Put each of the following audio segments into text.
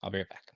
I'll be right back.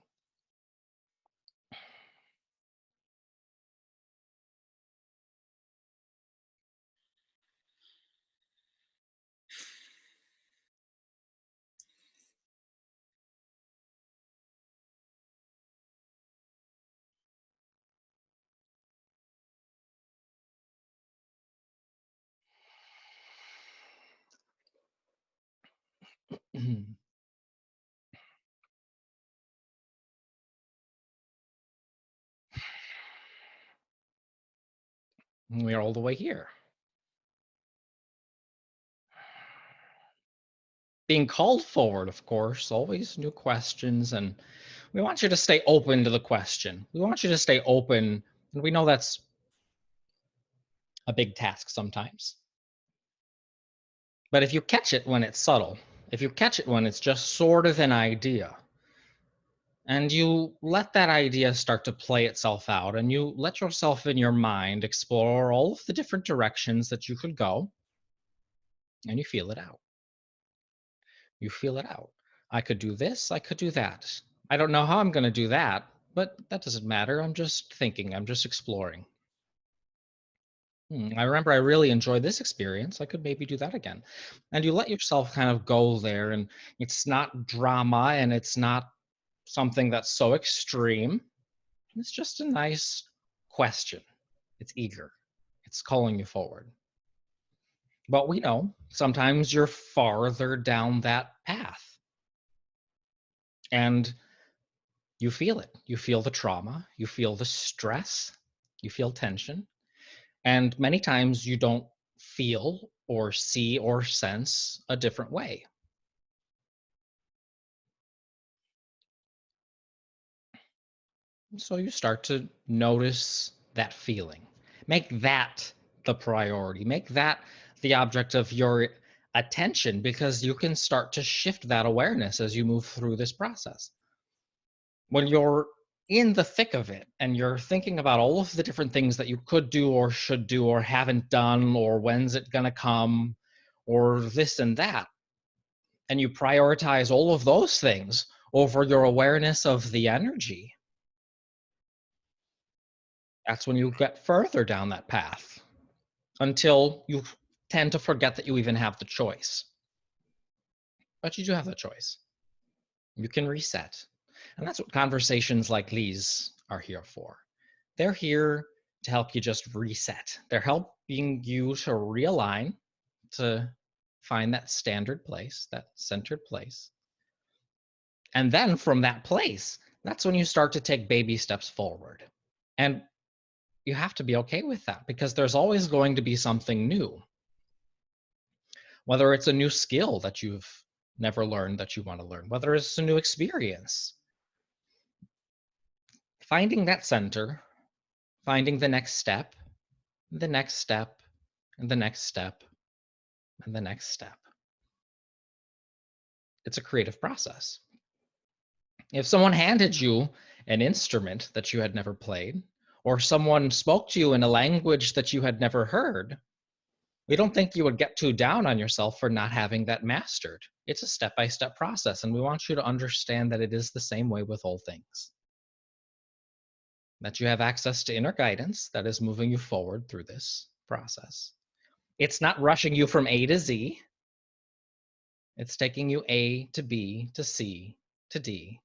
We are all the way here. Being called forward, of course, always new questions, and we want you to stay open to the question. We want you to stay open, and we know that's a big task sometimes. But if you catch it when it's subtle, if you catch it when it's just sort of an idea, and you let that idea start to play itself out, and you let yourself in your mind explore all of the different directions that you could go, and you feel it out. You feel it out. I could do this, I could do that. I don't know how I'm going to do that, but that doesn't matter. I'm just thinking, I'm just exploring. I remember I really enjoyed this experience. I could maybe do that again. And you let yourself kind of go there, and it's not drama and it's not something that's so extreme. It's just a nice question. It's eager, it's calling you forward. But we know sometimes you're farther down that path and you feel it. You feel the trauma, you feel the stress, you feel tension. And many times you don't feel or see or sense a different way. So you start to notice that feeling. Make that the priority. Make that the object of your attention because you can start to shift that awareness as you move through this process. When you're in the thick of it and you're thinking about all of the different things that you could do or should do or haven't done or when's it going to come or this and that, and you prioritize all of those things over your awareness of the energy, that's when you get further down that path until you tend to forget that you even have the choice. But you do have the choice. You can reset. And that's what conversations like these are here for. They're here to help you just reset. They're helping you to realign, to find that standard place, that centered place. And then from that place, that's when you start to take baby steps forward. And you have to be okay with that because there's always going to be something new, whether it's a new skill that you've never learned that you want to learn, whether it's a new experience. Finding that center, finding the next step, the next step, and the next step, and the next step. It's a creative process. If someone handed you an instrument that you had never played, or someone spoke to you in a language that you had never heard, we don't think you would get too down on yourself for not having that mastered. It's a step by step process, and we want you to understand that it is the same way with all things. That you have access to inner guidance that is moving you forward through this process. It's not rushing you from A to Z, it's taking you A to B to C to D,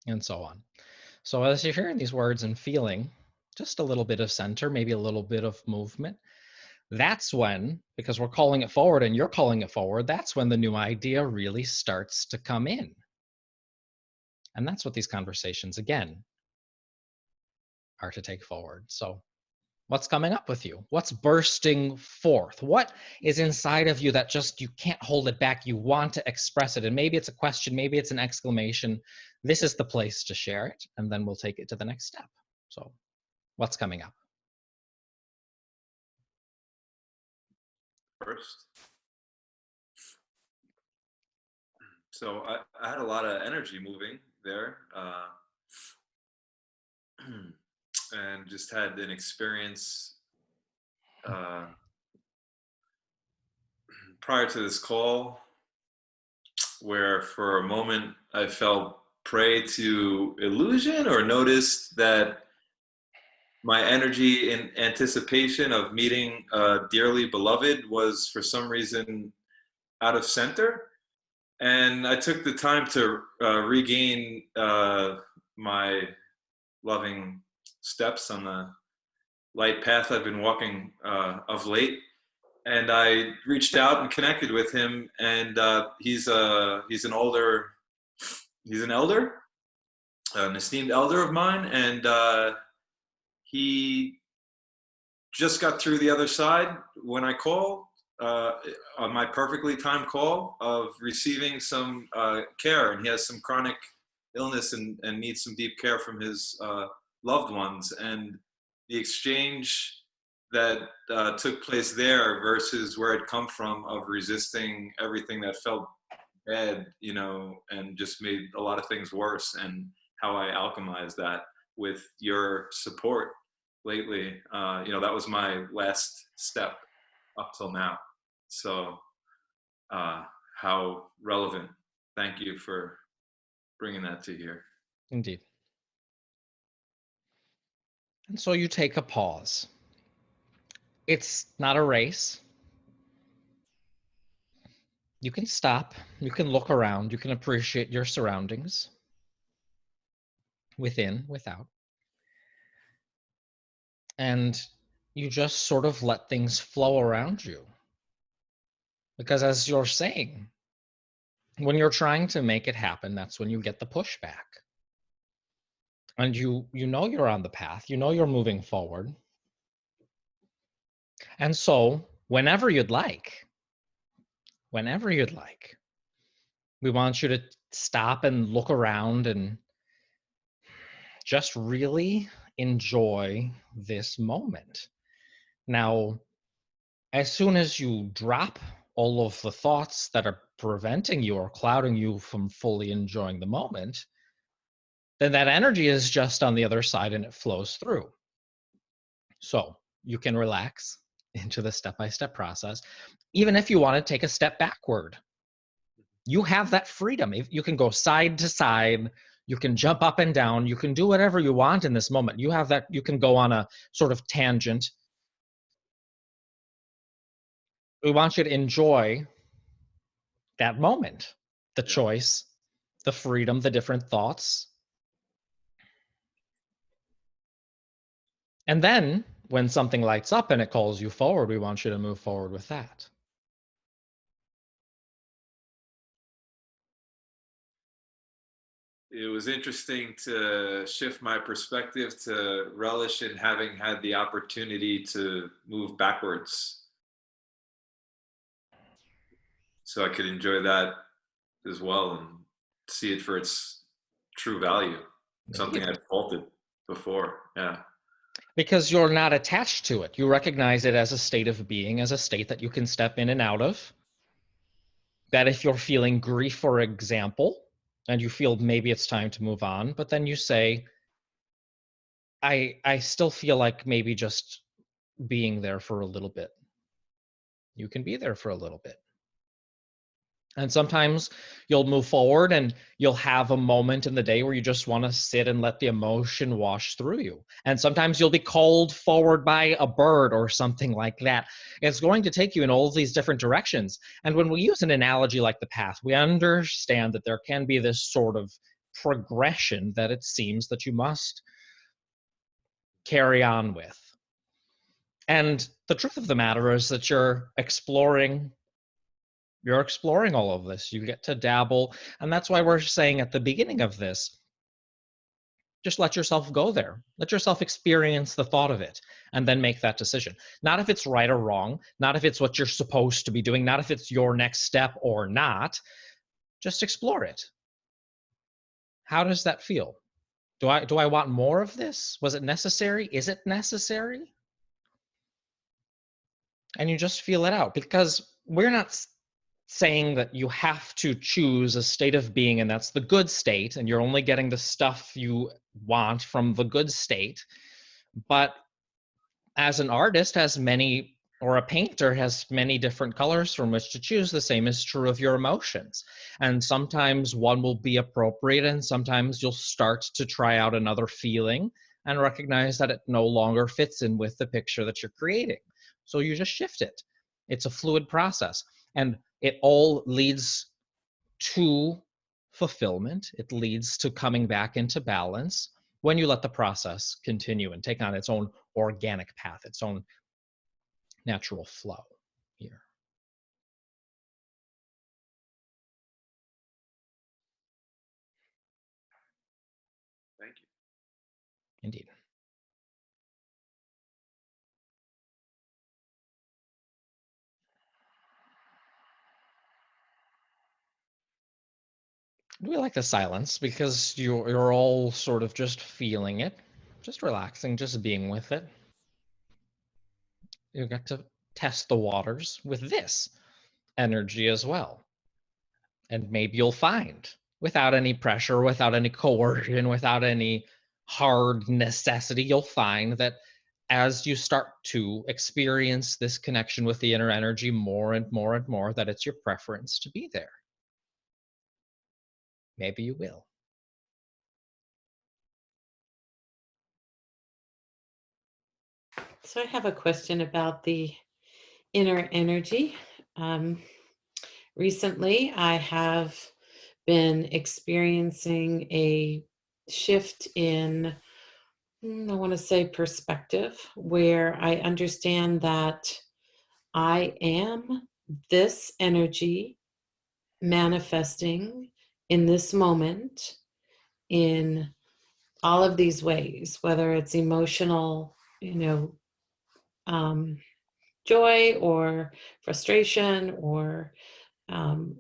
and so on. So, as you're hearing these words and feeling just a little bit of center, maybe a little bit of movement, that's when, because we're calling it forward and you're calling it forward, that's when the new idea really starts to come in. And that's what these conversations, again, are to take forward. So, what's coming up with you? What's bursting forth? What is inside of you that just you can't hold it back? You want to express it. And maybe it's a question, maybe it's an exclamation. This is the place to share it. And then we'll take it to the next step. So, what's coming up? First. So I had a lot of energy moving there, and just had an experience uh, prior to this call where for a moment I felt prey to illusion or noticed that my energy in anticipation of meeting dearly beloved was for some reason out of center. And I took the time to regain my loving steps on the light path I've been walking of late. And I reached out and connected with him. And he's an older, he's an elder, an esteemed elder of mine, and he just got through the other side when I called uh, on my perfectly timed call of receiving some care, and he has some chronic illness and needs some deep care from his loved ones. And the exchange that took place there versus where it come from of resisting everything that felt bad, you know, and just made a lot of things worse, and how I alchemized that with your support lately. You know, that was my last step up till now. So, uh, how relevant. Thank you for bringing that to here. Indeed. And so you take a pause. It's not a race. You can stop, you can look around, you can appreciate your surroundings, within, without. And you just sort of let things flow around you. Because as you're saying, when you're trying to make it happen, that's when you get the pushback. And you know you're on the path, you know you're moving forward. And so, whenever you'd like, we want you to stop and look around and just really enjoy this moment. Now, as soon as you drop all of the thoughts that are preventing you or clouding you from fully enjoying the moment, then that energy is just on the other side and it flows through. So you can relax into the step-by-step process. Even if you want to take a step backward, you have that freedom. You can go side to side, you can jump up and down, you can do whatever you want in this moment. You have that, you can go on a sort of tangent. We want you to enjoy that moment, the Yeah. choice, the freedom, the different thoughts. And then when something lights up and it calls you forward, we want you to move forward with that. It was interesting to shift my perspective to relish in having had the opportunity to move backwards so I could enjoy that as well and see it for its true value. Something Indeed. I'd faulted before. Yeah. Because you're not attached to it. You recognize it as a state of being, as a state that you can step in and out of. That if you're feeling grief, for example, and you feel maybe it's time to move on, but then you say, I still feel like maybe just being there for a little bit. You can be there for a little bit. And sometimes you'll move forward and you'll have a moment in the day where you just want to sit and let the emotion wash through you. And sometimes you'll be called forward by a bird or something like that. It's going to take you in all these different directions. And when we use an analogy like the path, we understand that there can be this sort of progression that it seems that you must carry on with. And the truth of the matter is that you're exploring all of this. You get to dabble. And that's why we're saying at the beginning of this, just let yourself go there. Let yourself experience the thought of it and then make that decision. Not if it's right or wrong, not if it's what you're supposed to be doing, not if it's your next step or not. Just explore it. How does that feel? Do I want more of this? Was it necessary? Is it necessary? And you just feel it out, because we're not saying that you have to choose a state of being and that's the good state and you're only getting the stuff you want from the good state. But as an artist, as many Or a painter has many different colors from which to choose. The same is true of your emotions. And sometimes one will be appropriate, and sometimes you'll start to try out another feeling and recognize that it no longer fits in with the picture that you're creating. So you just shift it. It's a fluid process. And it all leads to fulfillment. It leads to coming back into balance when you let the process continue and take on its own organic path, its own natural flow here. Thank you. Indeed. We like the silence because you're all sort of just feeling it, just relaxing, just being with it. You get to test the waters with this energy as well. And maybe you'll find, without any pressure, without any coercion, without any hard necessity, you'll find that as you start to experience this connection with the inner energy more and more and more, that it's your preference to be there. Maybe you will. So I have a question about the inner energy. Recently, I have been experiencing a shift in, I want to say, perspective, where I understand that I am this energy manifesting in this moment in all of these ways, whether it's emotional, um, joy or frustration or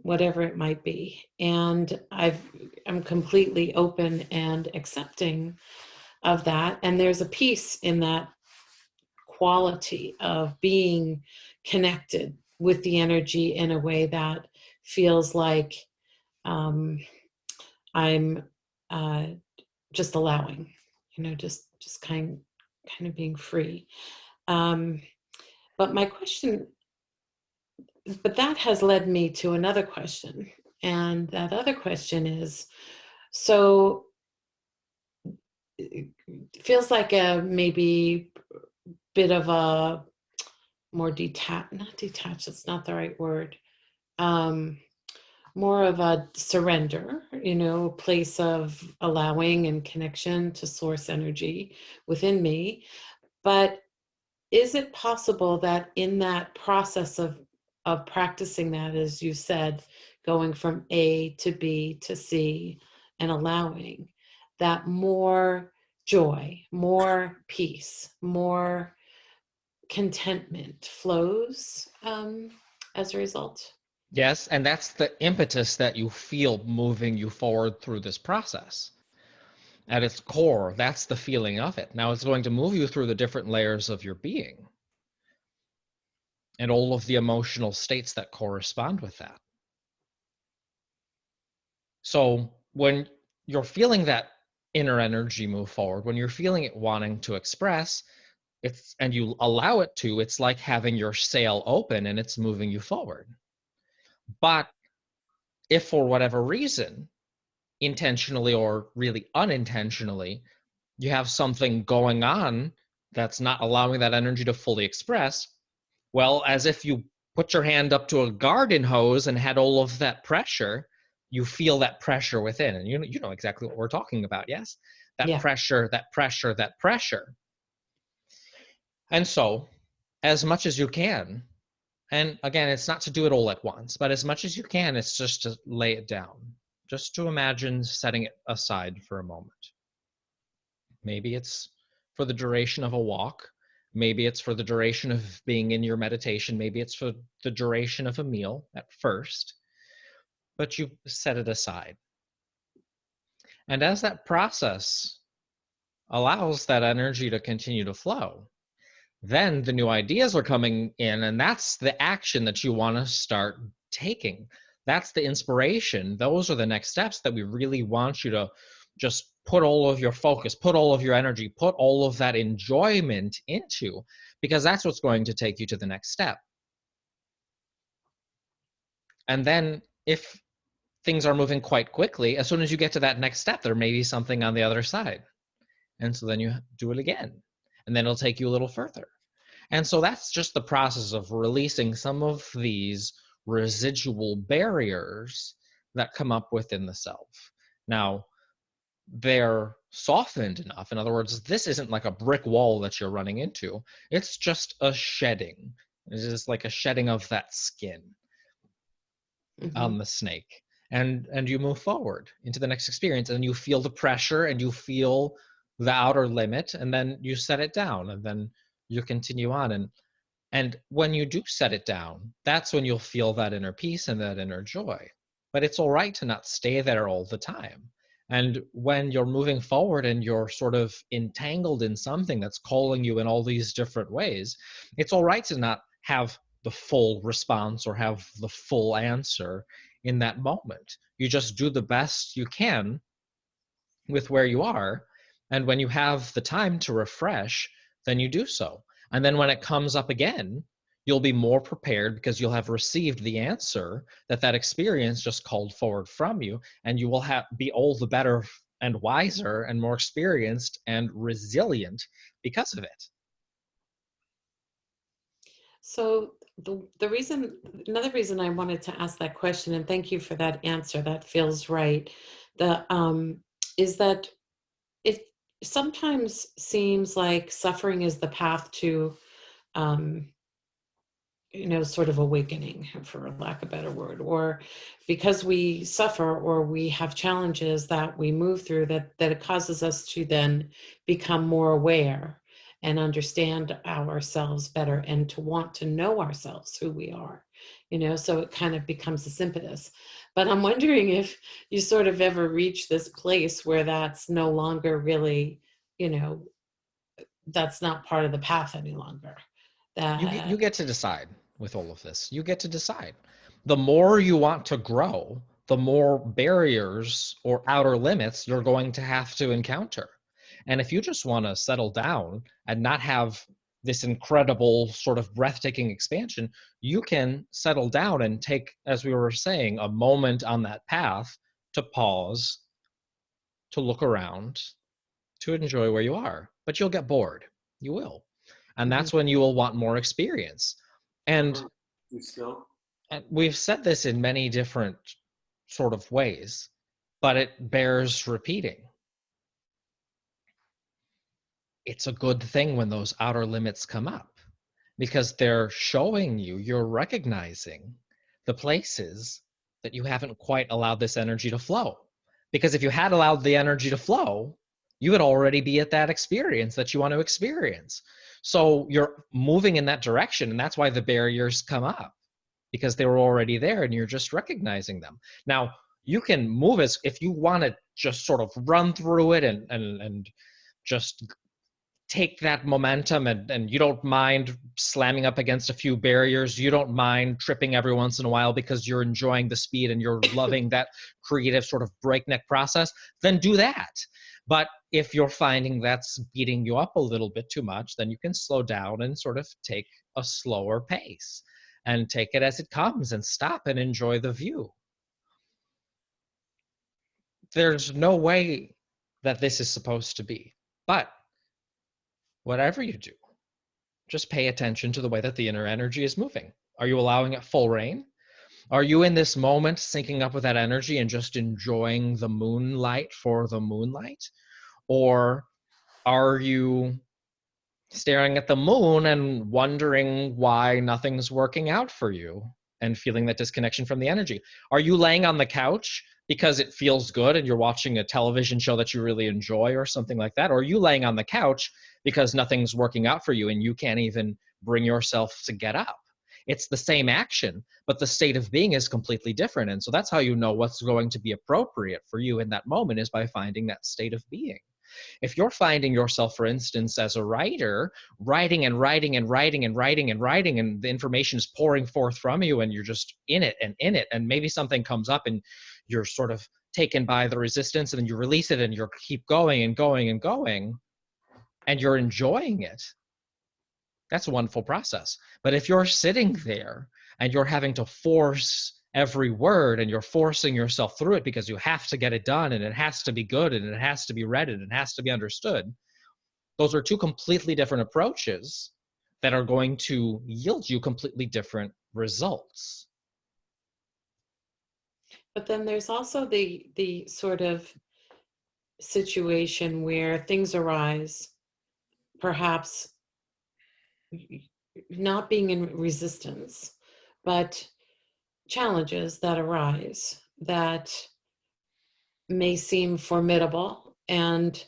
whatever it might be. And I'm completely open and accepting of that. And there's a peace in that quality of being connected with the energy in a way that feels like um, I'm just allowing, just kind of being free. Um, but my question But that has led me to another question. And that other question is, so it feels like a maybe bit of a more not detached, that's not the right word. Um, More of a surrender, place of allowing and connection to source energy within me. But is it possible that in that process of practicing that, as you said, going from A to B to C and allowing, that more joy, more peace, more contentment flows as a result? Yes, and that's the impetus that you feel moving you forward through this process. At its core, that's the feeling of it. Now it's going to move you through the different layers of your being and all of the emotional states that correspond with that. So when you're feeling that inner energy move forward, when you're feeling it wanting to express, and you allow it to, it's like having your sail open and it's moving you forward. But if for whatever reason, intentionally or really unintentionally, you have something going on that's not allowing that energy to fully express, well, as if you put your hand up to a garden hose and had all of that pressure, you feel that pressure within. And you know exactly what we're talking about, yes? That Yeah. pressure, that pressure, that pressure. And so, as much as you can, and again, it's not to do it all at once, but as much as you can, it's just to lay it down, just to imagine setting it aside for a moment. Maybe it's for the duration of a walk. Maybe it's for the duration of being in your meditation. Maybe it's for the duration of a meal at first, but you set it aside. And as that process allows that energy to continue to flow, then the new ideas are coming in, and that's the action that you want to start taking. That's the inspiration. Those are the next steps that we really want you to just put all of your focus, put all of your energy, put all of that enjoyment into, because that's what's going to take you to the next step. And then if things are moving quite quickly, as soon as you get to that next step, there may be something on the other side. And so then you do it again, and then it'll take you a little further. And so that's just the process of releasing some of these residual barriers that come up within the self. Now, they're softened enough. In other words, this isn't like a brick wall that you're running into. It's just a shedding. It's just like a shedding of that skin on the snake. And you move forward into the next experience, and you feel the pressure and you feel the outer limit, and then you set it down, and then you continue on. And when you do set it down, that's when you'll feel that inner peace and that inner joy. But it's all right to not stay there all the time. And when you're moving forward and you're sort of entangled in something that's calling you in all these different ways, it's all right to not have the full response or have the full answer in that moment. You just do the best you can with where you are. And when you have the time to refresh, then you do so. And then when it comes up again, you'll be more prepared because you'll have received the answer that experience just called forward from you, and you will be all the better and wiser and more experienced and resilient because of it. So another reason I wanted to ask that question, and thank you for that answer, that feels right, is that it sometimes seems like suffering is the path to sort of awakening, for lack of a better word, or because we suffer or we have challenges that we move through, that it causes us to then become more aware and understand ourselves better and to want to know ourselves, who we are, so it kind of becomes this impetus. But I'm wondering if you sort of ever reach this place where that's no longer really, that's not part of the path any longer. You get to decide with all of this. You get to decide. The more you want to grow, the more barriers or outer limits you're going to have to encounter. And if you just want to settle down and not have this incredible sort of breathtaking expansion, you can settle down and take, as we were saying, a moment on that path to pause, to look around, to enjoy where you are. But you'll get bored. You will. And that's when you will want more experience. And we've said this in many different sort of ways, but it bears repeating. It's a good thing when those outer limits come up, because they're showing you're recognizing the places that you haven't quite allowed this energy to flow. Because if you had allowed the energy to flow, you would already be at that experience that you want to experience. So you're moving in that direction, and that's why the barriers come up, because they were already there and you're just recognizing them. Now, you can move as if you want to just sort of run through it and just take that momentum, and you don't mind slamming up against a few barriers. You don't mind tripping every once in a while because you're enjoying the speed and you're loving that creative sort of breakneck process, then do that. But if you're finding that's beating you up a little bit too much, then you can slow down and sort of take a slower pace and take it as it comes and stop and enjoy the view. There's no way that this is supposed to be. But whatever you do, just pay attention to the way that the inner energy is moving. Are you allowing it full reign? Are you in this moment syncing up with that energy and just enjoying the moonlight for the moonlight? Or are you staring at the moon and wondering why nothing's working out for you and feeling that disconnection from the energy? Are you laying on the couch because it feels good and you're watching a television show that you really enjoy or something like that? Or are you laying on the couch because nothing's working out for you and you can't even bring yourself to get up? It's the same action, but the state of being is completely different. And so that's how you know what's going to be appropriate for you in that moment, is by finding that state of being. If you're finding yourself, for instance, as a writer, writing and writing and writing and writing and writing, and the information is pouring forth from you and you're just in it, and maybe something comes up and you're sort of taken by the resistance, and then you release it and you keep going and going and going, and you're enjoying it, That's a wonderful process. But if you're sitting there and you're having to force every word and you're forcing yourself through it because you have to get it done and it has to be good and it has to be read and it has to be understood, those are two completely different approaches that are going to yield you completely different results. But then there's also the sort of situation where things arise, perhaps not being in resistance, but challenges that arise that may seem formidable and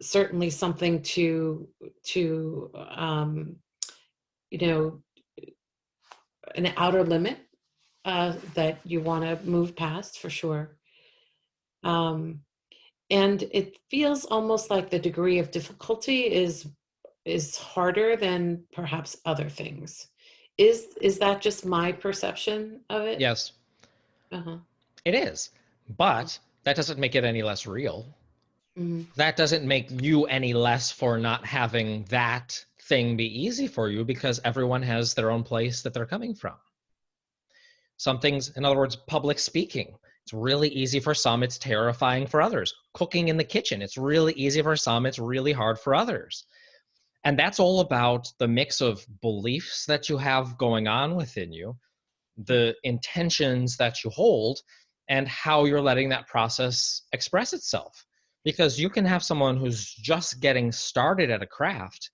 certainly something to you know, an outer limit that you want to move past for sure. And it feels almost like the degree of difficulty is harder than perhaps other things. Is that just my perception of it? Yes, Uh-huh. it is. But that doesn't make it any less real. Mhm. That doesn't make you any less for not having that thing be easy for you, because everyone has their own place that they're coming from. Some things, in other words, public speaking, it's really easy for some, it's terrifying for others. Cooking in the kitchen, it's really easy for some, it's really hard for others. And that's all about the mix of beliefs that you have going on within you, the intentions that you hold, and how you're letting that process express itself. Because you can have someone who's just getting started at a craft,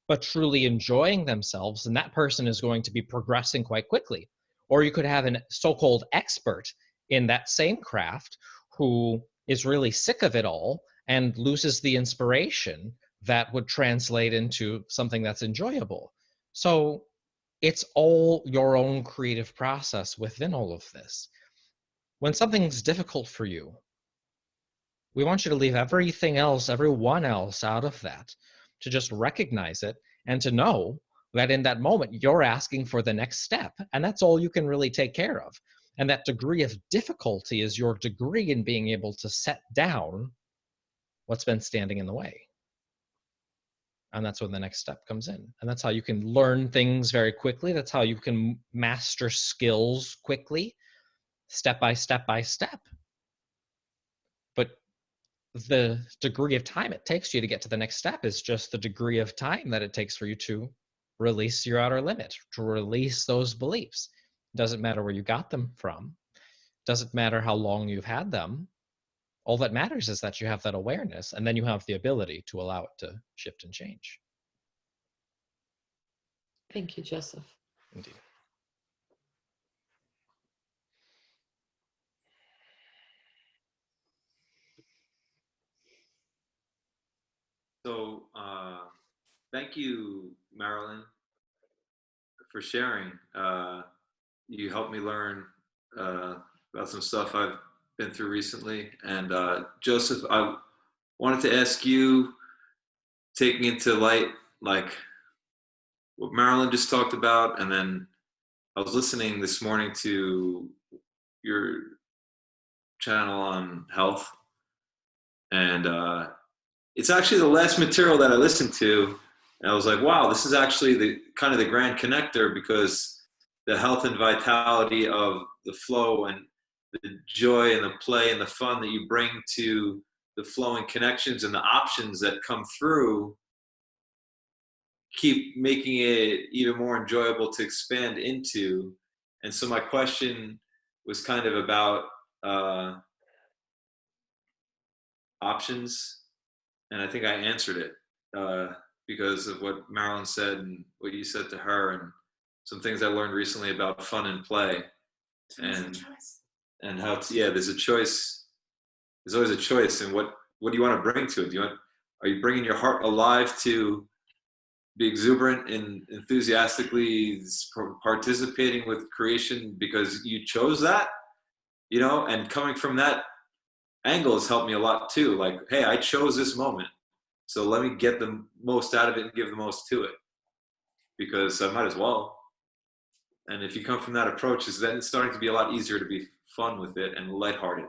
but truly enjoying themselves, and that person is going to be progressing quite quickly. Or you could have a so-called expert in that same craft who is really sick of it all and loses the inspiration that would translate into something that's enjoyable. So it's all your own creative process within all of this. When something's difficult for you, we want you to leave everything else, everyone else out of that, to just recognize it and to know that in that moment you're asking for the next step. And that's all you can really take care of. And that degree of difficulty is your degree in being able to set down what's been standing in the way. And that's when the next step comes in. And that's how you can learn things very quickly. That's how you can master skills quickly, step by step by step. But the degree of time it takes you to get to the next step is just the degree of time that it takes for you to release your outer limit, to release those beliefs. Doesn't matter where you got them from, doesn't matter how long you've had them. All that matters is that you have that awareness, and then you have the ability to allow it to shift and change. Thank you, Joseph. Indeed. So thank you, Marilyn, for sharing. You helped me learn about some stuff I've been through recently. And Joseph, I wanted to ask you, taking into light like what Marilyn just talked about, and then I was listening this morning to your channel on health, and it's actually the last material that I listened to, and I was like, wow, this is actually the kind of the grand connector, because the health and vitality of the flow and the joy and the play and the fun that you bring to the flowing connections and the options that come through keep making it even more enjoyable to expand into. And so my question was kind of about options, and I think I answered it because of what Marilyn said and what you said to her, and some things I learned recently about fun and play, and how to, yeah, there's a choice. There's always a choice, and what do you want to bring to it? Are you bringing your heart alive to be exuberant and enthusiastically participating with creation because you chose that, and coming from that angle has helped me a lot too. Like, hey, I chose this moment, so let me get the most out of it and give the most to it, because I might as well. And if you come from that approach, then it's starting to be a lot easier to be fun with it and lighthearted.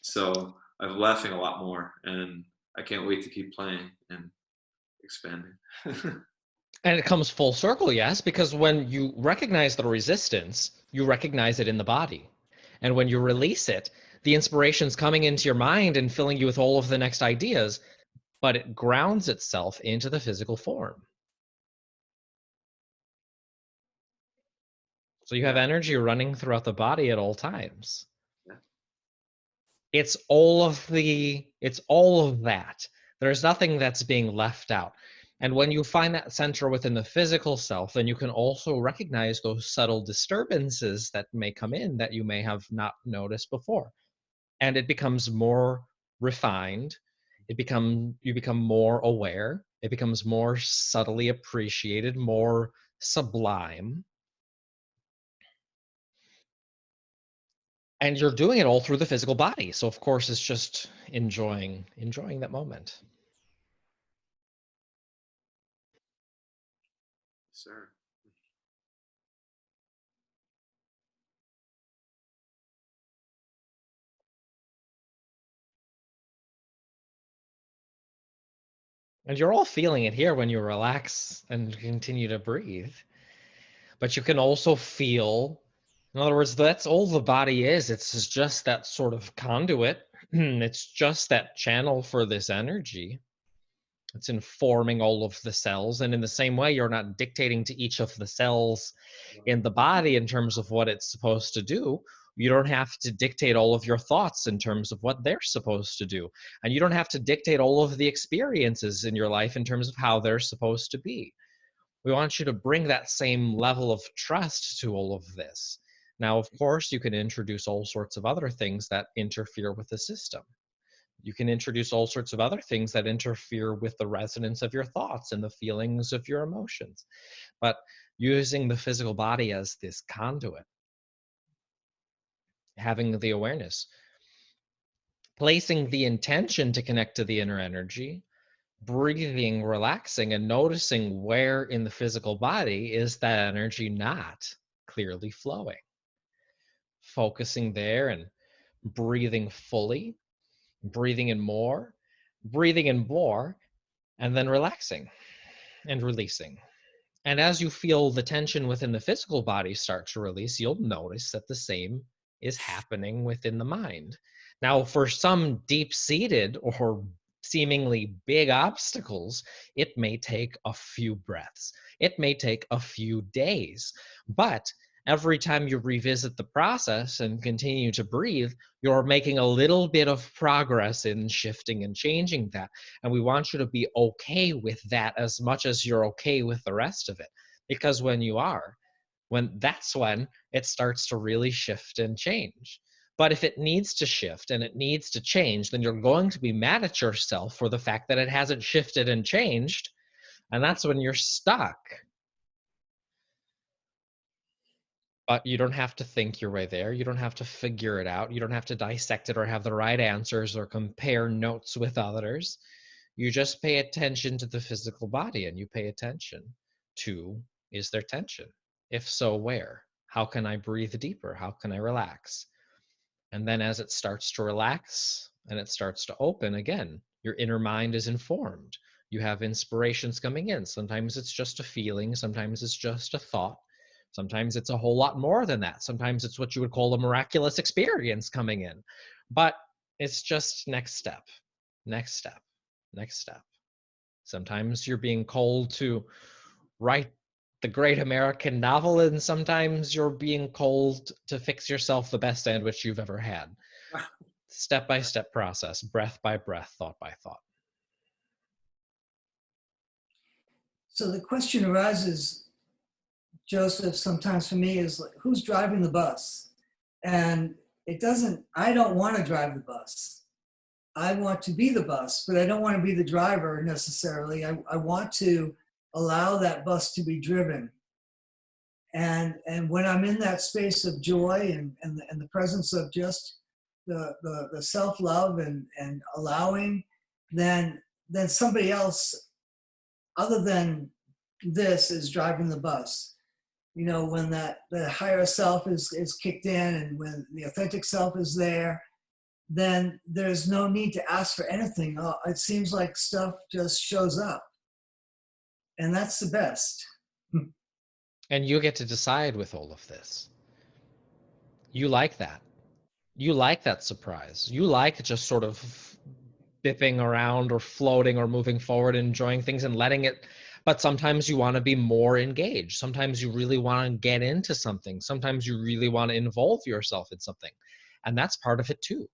So I'm laughing a lot more, and I can't wait to keep playing and expanding. And it comes full circle, yes, because when you recognize the resistance, you recognize it in the body. And when you release it, the inspiration's coming into your mind and filling you with all of the next ideas, but it grounds itself into the physical form. So you have Yeah. energy running throughout the body at all times. Yeah. It's all of that. There's nothing that's being left out. And when you find that center within the physical self, then you can also recognize those subtle disturbances that may come in that you may have not noticed before. And it becomes more refined. You become more aware. It becomes more subtly appreciated, more sublime. And you're doing it all through the physical body. So of course it's just enjoying that moment. Sir. And you're all feeling it here when you relax and continue to breathe. But you can also feel, in other words, that's all the body is. It's just that sort of conduit. It's just that channel for this energy. It's informing all of the cells. And in the same way, you're not dictating to each of the cells in the body in terms of what it's supposed to do. You don't have to dictate all of your thoughts in terms of what they're supposed to do. And you don't have to dictate all of the experiences in your life in terms of how they're supposed to be. We want you to bring that same level of trust to all of this. Now, of course, you can introduce all sorts of other things that interfere with the system. You can introduce all sorts of other things that interfere with the resonance of your thoughts and the feelings of your emotions. But using the physical body as this conduit, having the awareness, placing the intention to connect to the inner energy, breathing, relaxing, and noticing where in the physical body is that energy not clearly flowing. Focusing there and breathing fully, breathing in more, and then relaxing and releasing. And as you feel the tension within the physical body start to release, you'll notice that the same is happening within the mind. Now, for some deep seated or seemingly big obstacles, it may take a few breaths, it may take a few days. But every time you revisit the process and continue to breathe, you're making a little bit of progress in shifting and changing that. And we want you to be okay with that as much as you're okay with the rest of it. Because when you are, that's when it starts to really shift and change. But if it needs to shift and it needs to change, then you're going to be mad at yourself for the fact that it hasn't shifted and changed. And that's when you're stuck. But you don't have to think your way there. You don't have to figure it out. You don't have to dissect it or have the right answers or compare notes with others. You just pay attention to the physical body and you pay attention to, is there tension? If so, where? How can I breathe deeper? How can I relax? And then as it starts to relax and it starts to open again, your inner mind is informed. You have inspirations coming in. Sometimes it's just a feeling, sometimes it's just a thought. Sometimes it's a whole lot more than that. Sometimes it's what you would call a miraculous experience coming in. But it's just next step, next step, next step. Sometimes you're being called to write the great American novel, and sometimes you're being called to fix yourself the best sandwich you've ever had. Step by step process, breath by breath, thought by thought. So the question arises, Joseph, sometimes for me is like, who's driving the bus? And I don't want to drive the bus. I want to be the bus, but I don't want to be the driver necessarily. I want to allow that bus to be driven. And when I'm in that space of joy and the presence of just the self-love and allowing, then somebody else other than this is driving the bus. You know, when the higher self is kicked in and when the authentic self is there, then there's no need to ask for anything. It seems like stuff just shows up. And that's the best. And you get to decide with all of this. You like that. You like that surprise. You like just sort of bipping around or floating or moving forward, enjoying things and letting it. But sometimes you want to be more engaged. Sometimes you really want to get into something. Sometimes you really want to involve yourself in something. And that's part of it too.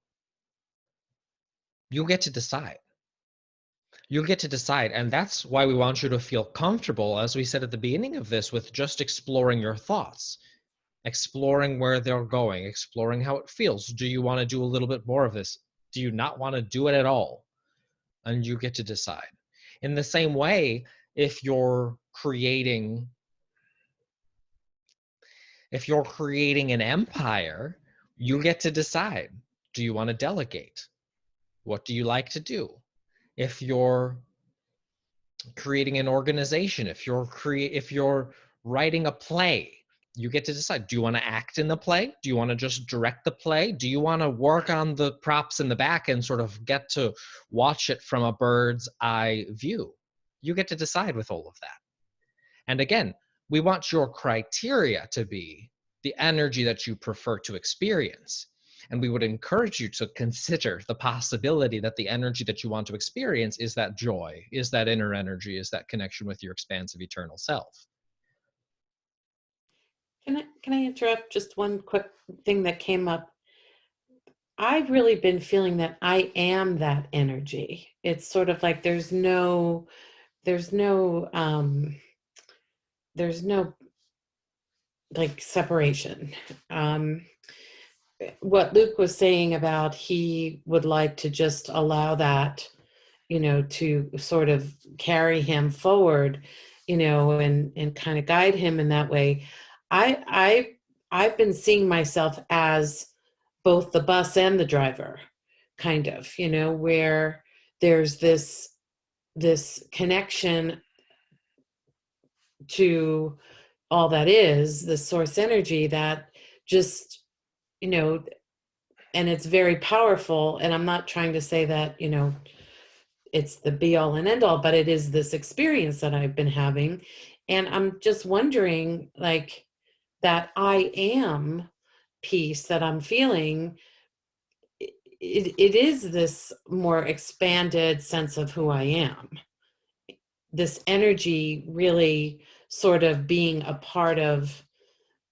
You get to decide. You get to decide. And that's why we want you to feel comfortable, as we said at the beginning of this, with just exploring your thoughts, exploring where they're going, exploring how it feels. Do you want to do a little bit more of this? Do you not want to do it at all? And you get to decide. In the same way, if you're creating an empire, you get to decide. Do you want to delegate? What do you like to do? If you're creating an organization, if you're writing a play, you get to decide. Do you want to act in the play? Do you want to just direct the play? Do you want to work on the props in the back and sort of get to watch it from a bird's eye view? You get to decide with all of that. And again, we want your criteria to be the energy that you prefer to experience. And we would encourage you to consider the possibility that the energy that you want to experience is that joy, is that inner energy, is that connection with your expansive eternal self. Can I interrupt just one quick thing that came up? I've really been feeling that I am that energy. It's sort of like there's no there's no like separation. What Luke was saying about he would like to just allow that, to sort of carry him forward, and kind of guide him in that way. I've been seeing myself as both the bus and the driver, kind of, where there's this connection to all that is the source energy that just, and it's very powerful. And I'm not trying to say that, it's the be all and end all, but it is this experience that I've been having. And I'm just wondering, like, that I am piece that I'm feeling, it is this more expanded sense of who I am. This energy really sort of being a part of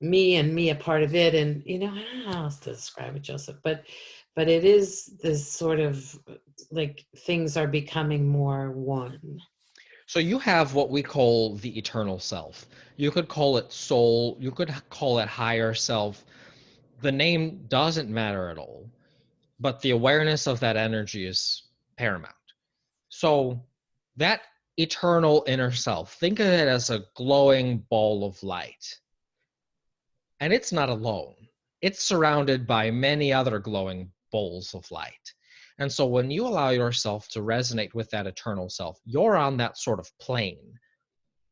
me and me a part of it. And, I don't know how else to describe it, Joseph, but it is this sort of like things are becoming more one. So you have what we call the eternal self. You could call it soul. You could call it higher self. The name doesn't matter at all, but the awareness of that energy is paramount. So that eternal inner self, think of it as a glowing ball of light. And it's not alone. It's surrounded by many other glowing balls of light. And so when you allow yourself to resonate with that eternal self, you're on that sort of plane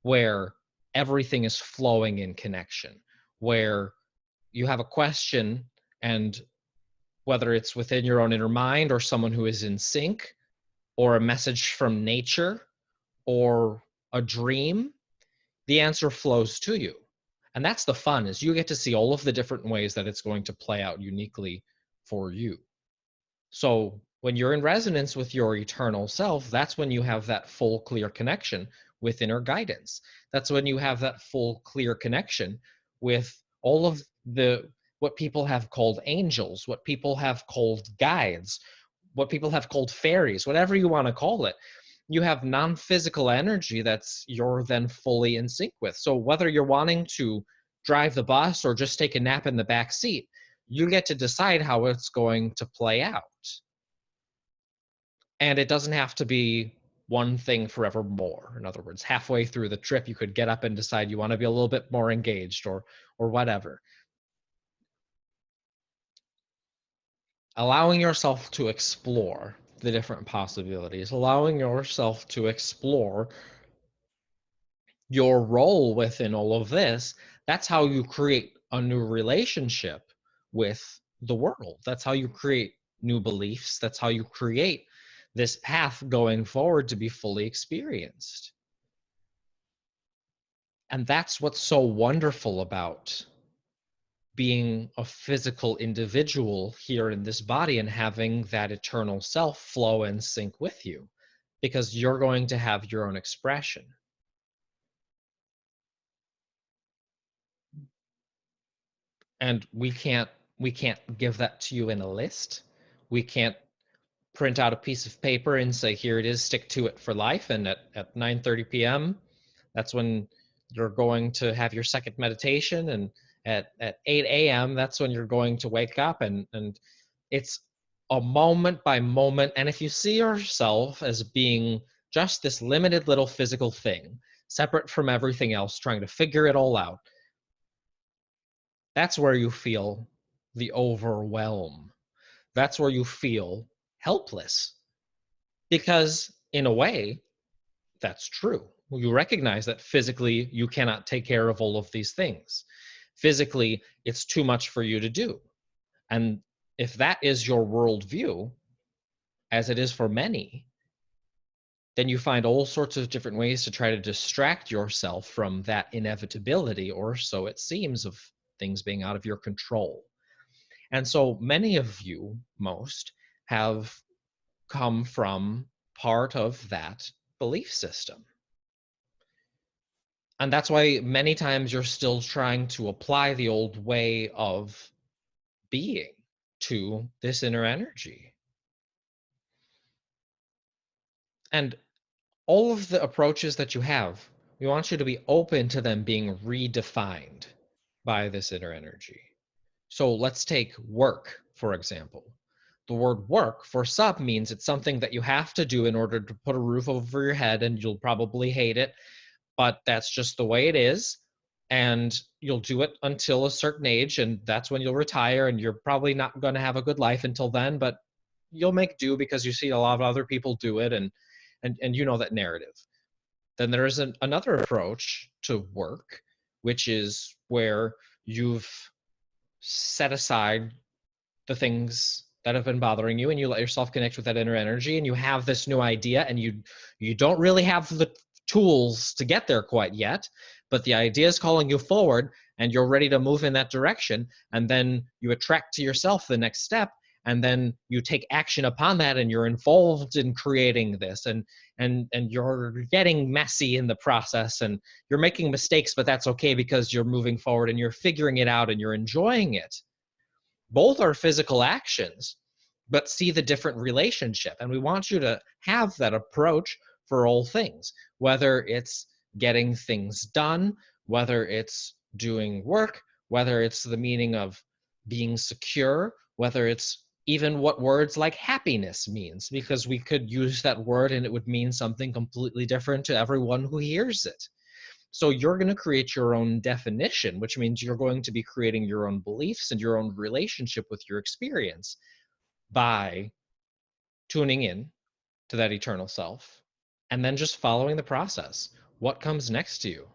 where everything is flowing in connection, where you have a question, and whether it's within your own inner mind or someone who is in sync, or a message from nature, or a dream, the answer flows to you. And that's the fun, is you get to see all of the different ways that it's going to play out uniquely for you. So when you're in resonance with your eternal self, that's when you have that full, clear connection with inner guidance. That's when you have that full, clear connection with all of the what people have called angels, what people have called guides, what people have called fairies, whatever you want to call it. You have non-physical energy that's you're then fully in sync with. So whether you're wanting to drive the bus or just take a nap in the back seat, you get to decide how it's going to play out. And it doesn't have to be one thing forevermore. In other words, halfway through the trip, you could get up and decide you want to be a little bit more engaged or whatever. Allowing yourself to explore the different possibilities, allowing yourself to explore your role within all of this, that's how you create a new relationship with the world. That's how you create new beliefs. That's how you create this path going forward to be fully experienced. And that's what's so wonderful about being a physical individual here in this body and having that eternal self flow and sync with you, because you're going to have your own expression. And we can't give that to you in a list. We can't print out a piece of paper and say, here it is, stick to it for life. And at 9:30 p.m., that's when you're going to have your second meditation. And at 8 a.m., that's when you're going to wake up. And it's a moment by moment. And if you see yourself as being just this limited little physical thing, separate from everything else, trying to figure it all out, that's where you feel the overwhelm. That's where you feel helpless. Because in a way, that's true. You recognize that physically you cannot take care of all of these things. Physically, it's too much for you to do. And if that is your worldview, as it is for many, then you find all sorts of different ways to try to distract yourself from that inevitability, or so it seems, of things being out of your control. And so many of you, most, have come from part of that belief system. And that's why many times you're still trying to apply the old way of being to this inner energy. And all of the approaches that you have, we want you to be open to them being redefined by this inner energy. So let's take work, for example. The word work for some means it's something that you have to do in order to put a roof over your head, and you'll probably hate it, but that's just the way it is. And you'll do it until a certain age, and that's when you'll retire, and you're probably not going to have a good life until then, but you'll make do because you see a lot of other people do it, and you know that narrative. Then there is another approach to work, which is where you've set aside the things that have been bothering you, and you let yourself connect with that inner energy, and you have this new idea, and you don't really have the tools to get there quite yet, but the idea is calling you forward, and you're ready to move in that direction. And then you attract to yourself the next step, and then you take action upon that, and you're involved in creating this, and you're getting messy in the process, and you're making mistakes, but that's okay because you're moving forward and you're figuring it out and you're enjoying it. Both are physical actions, but see the different relationship. And we want you to have that approach for all things, whether it's getting things done, whether it's doing work, whether it's the meaning of being secure, whether it's even what words like happiness means, because we could use that word and it would mean something completely different to everyone who hears it. So you're going to create your own definition, which means you're going to be creating your own beliefs and your own relationship with your experience by tuning in to that eternal self and then just following the process. What comes next to you?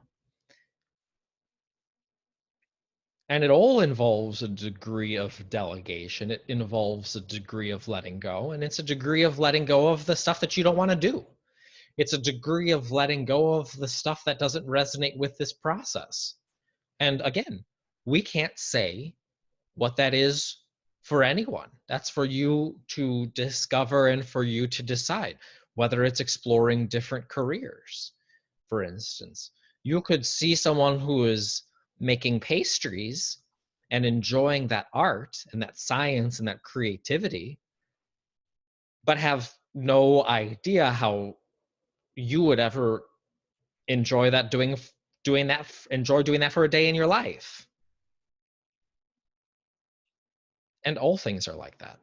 And it all involves a degree of delegation. It involves a degree of letting go, and it's a degree of letting go of the stuff that you don't want to do. It's a degree of letting go of the stuff that doesn't resonate with this process. And again, we can't say what that is for anyone. That's for you to discover and for you to decide, whether it's exploring different careers. For instance, you could see someone who is making pastries and enjoying that art and that science and that creativity, but have no idea how you would ever enjoy that enjoy doing that for a day in your life. And all things are like that.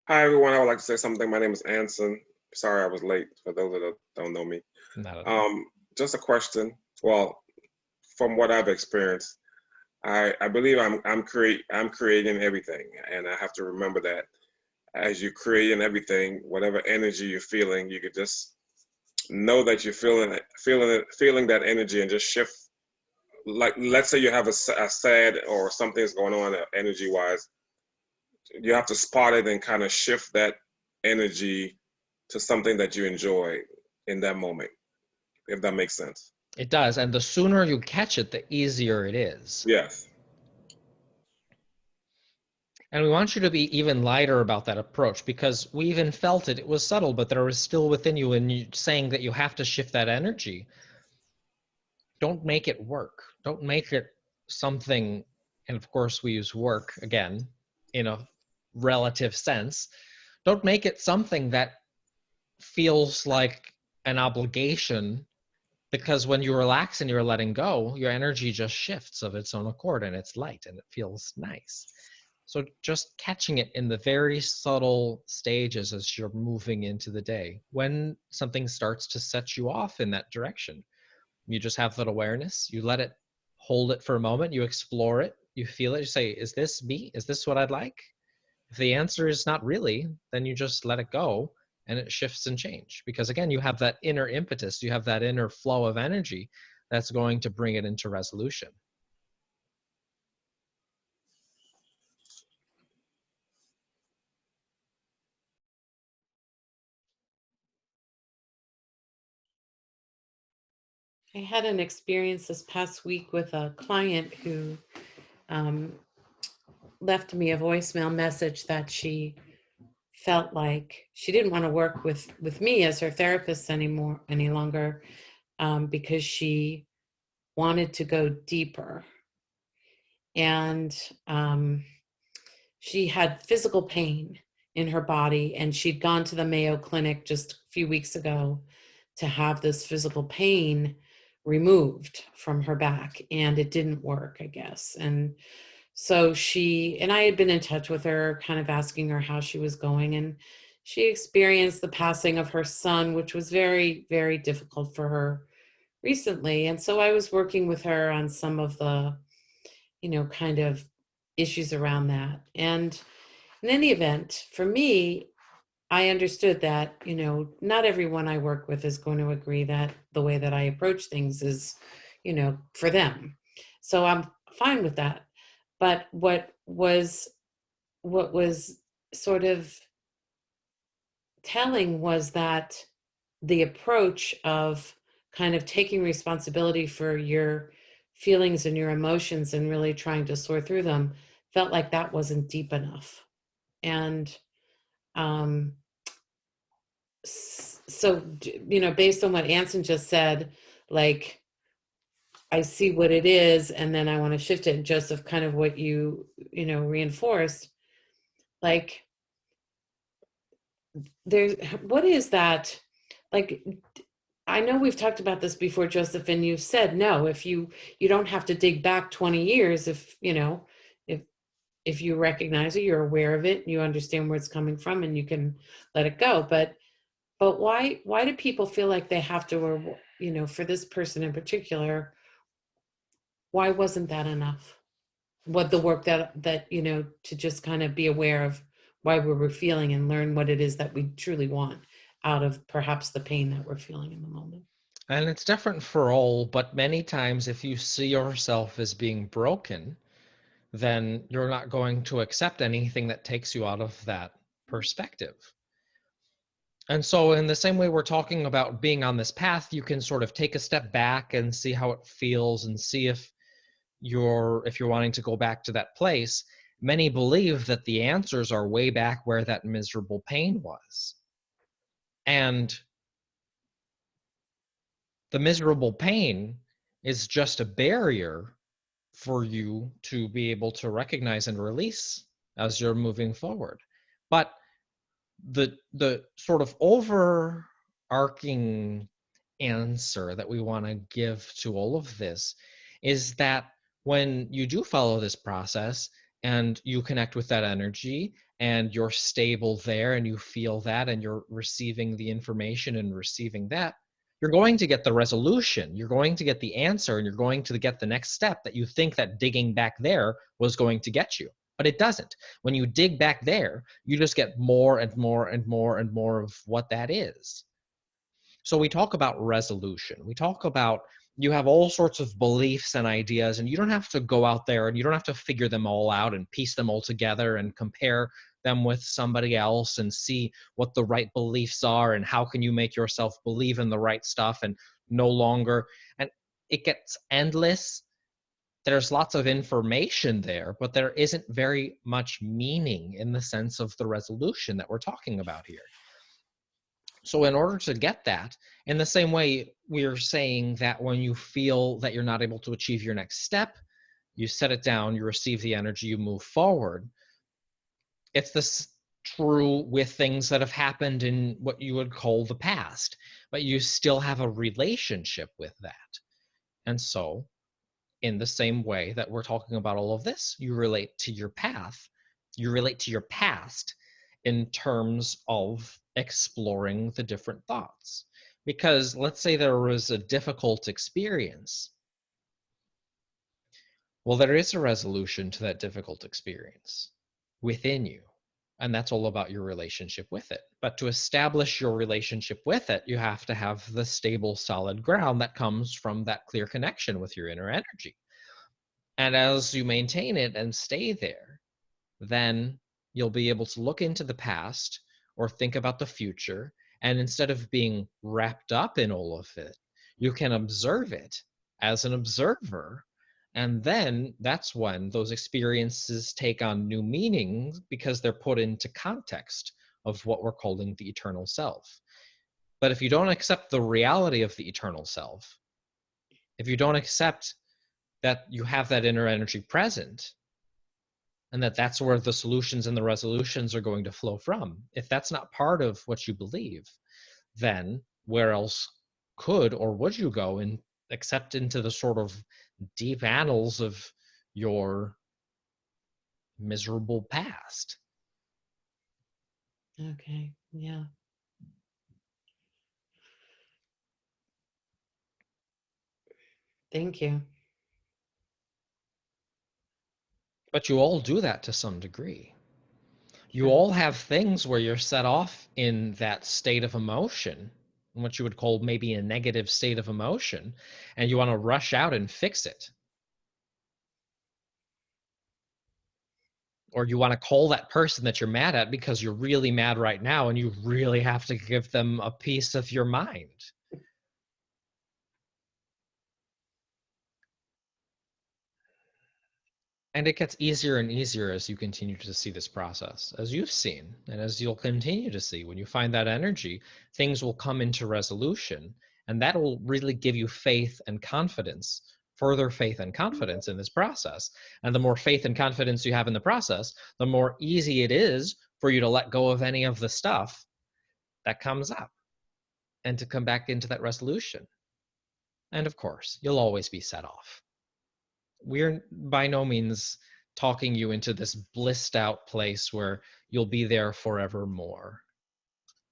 Hi, everyone. I would like to say something. My name is Anson. Sorry I was late, for those that don't know me. Not at all. Just a question. Well, from what I've experienced, I believe I'm creating everything, and I have to remember that as you're creating everything, whatever energy you're feeling, you could just know that you're feeling that energy and just shift like, let's say you have a sad or something's going on energy wise, you have to spot it and kind of shift that energy to something that you enjoy in that moment, if that makes sense. It does. And the sooner you catch it, the easier it is. Yes. And we want you to be even lighter about that approach, because we even felt it. It was subtle, but there was still within you, and you saying that you have to shift that energy. Don't make it work. Don't make it something, and of course we use work again in a relative sense. Don't make it something that feels like an obligation, because when you relax and you're letting go, your energy just shifts of its own accord, and it's light and it feels nice. So just catching it in the very subtle stages as you're moving into the day. When something starts to set you off in that direction, you just have that awareness. You let it, hold it for a moment. You explore it. You feel it. You say, is this me? Is this what I'd like? If the answer is not really, then you just let it go and it shifts and change. Because again, you have that inner impetus. You have that inner flow of energy that's going to bring it into resolution. I had an experience this past week with a client who left me a voicemail message that she felt like she didn't want to work with me as her therapist any longer, because she wanted to go deeper. And she had physical pain in her body, and she'd gone to the Mayo Clinic just a few weeks ago to have this physical pain removed from her back, and it didn't work, I guess. And so I had been in touch with her, kind of asking her how she was going, and she experienced the passing of her son, which was very, very difficult for her recently. And so I was working with her on some of the, kind of issues around that. And in any event, for me, I understood that, not everyone I work with is going to agree that the way that I approach things is, for them. So I'm fine with that. But what was sort of telling was that the approach of kind of taking responsibility for your feelings and your emotions and really trying to sort through them felt like that wasn't deep enough. And so, based on what Anson just said, like, I see what it is, and then I want to shift it. And Joseph, kind of what you reinforced, like, what is that? Like, I know we've talked about this before, Joseph, and you've said, no, if you don't have to dig back 20 years, if you recognize it, you're aware of it, you understand where it's coming from, and you can let it go. But why do people feel like they have to, or, for this person in particular, why wasn't that enough? What the work that, to just kind of be aware of why we were feeling and learn what it is that we truly want out of perhaps the pain that we're feeling in the moment. And it's different for all, but many times if you see yourself as being broken, then you're not going to accept anything that takes you out of that perspective. And so in the same way we're talking about being on this path, you can sort of take a step back and see how it feels and see if you're wanting to go back to that place. Many believe that the answers are way back where that miserable pain was. And the miserable pain is just a barrier for you to be able to recognize and release as you're moving forward. But the sort of overarching answer that we want to give to all of this is that when you do follow this process and you connect with that energy and you're stable there and you feel that and you're receiving the information and receiving that, you're going to get the resolution, you're going to get the answer, and you're going to get the next step that you think that digging back there was going to get you. But it doesn't. When you dig back there, you just get more and more and more and more of what that is. So we talk about resolution. We talk about you have all sorts of beliefs and ideas, and you don't have to go out there and you don't have to figure them all out and piece them all together and compare them with somebody else and see what the right beliefs are and how can you make yourself believe in the right stuff and no longer. And it gets endless. There's lots of information there, but there isn't very much meaning in the sense of the resolution that we're talking about here. So in order to get that, in the same way, we're saying that when you feel that you're not able to achieve your next step, you set it down, you receive the energy, you move forward. It's this true with things that have happened in what you would call the past, but you still have a relationship with that. And so in the same way that we're talking about all of this, you relate to your path, you relate to your past in terms of exploring the different thoughts. Because let's say there was a difficult experience. Well, there is a resolution to that difficult experience within you. And that's all about your relationship with it. But to establish your relationship with it, you have to have the stable, solid ground that comes from that clear connection with your inner energy. And as you maintain it and stay there, then you'll be able to look into the past or think about the future. And instead of being wrapped up in all of it, you can observe it as an observer. And then that's when those experiences take on new meanings because they're put into context of what we're calling the eternal self. But if you don't accept the reality of the eternal self, if you don't accept that you have that inner energy present and that that's where the solutions and the resolutions are going to flow from, if that's not part of what you believe, then where else could or would you go and accept into the sort of deep annals of your miserable past? Okay. Yeah. Thank you. But you all do that to some degree. You Sure. all have things where you're set off in that state of emotion, what you would call maybe a negative state of emotion, and you want to rush out and fix it. Or you want to call that person that you're mad at because you're really mad right now and you really have to give them a piece of your mind. And it gets easier and easier as you continue to see this process, as you've seen, and as you'll continue to see. When you find that energy, things will come into resolution, and that will really give you faith and confidence, further faith and confidence in this process. And the more faith and confidence you have in the process, the more easy it is for you to let go of any of the stuff that comes up and to come back into that resolution. And of course, you'll always be set off. We're by no means talking you into this blissed out place where you'll be there forevermore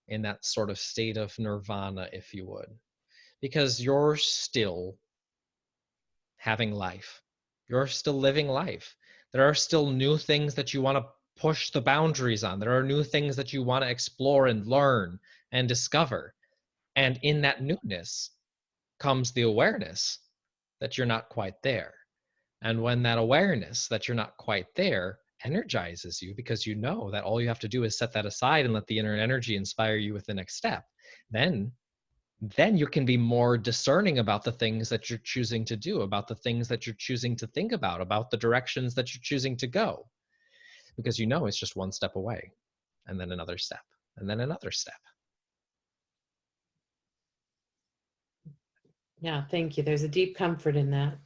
in that sort of state of nirvana, if you would, because you're still having life. You're still living life. There are still new things that you want to push the boundaries on. There are new things that you want to explore and learn and discover. And in that newness comes the awareness that you're not quite there. And when that awareness that you're not quite there energizes you because you know that all you have to do is set that aside and let the inner energy inspire you with the next step, then you can be more discerning about the things that you're choosing to do, about the things that you're choosing to think about the directions that you're choosing to go, because you know it's just one step away, and then another step, and then another step. Yeah. Thank you. There's a deep comfort in that